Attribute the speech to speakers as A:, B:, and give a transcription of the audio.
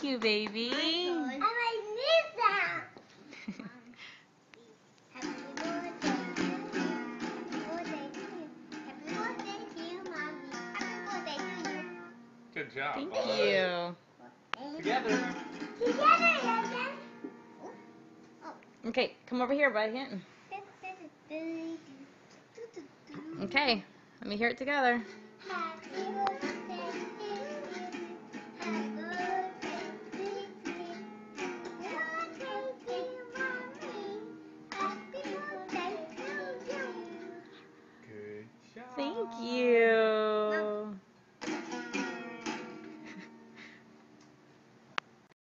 A: you, baby.
B: I might miss that. Happy birthday to you. Happy birthday to you, Mommy. Happy birthday to you.
C: Good job,
A: Thank
C: bud.
A: you.
C: Together.
B: Together,
A: Okay, come over here, bud. Hinton. Okay, let me hear it together.
B: Happy birthday.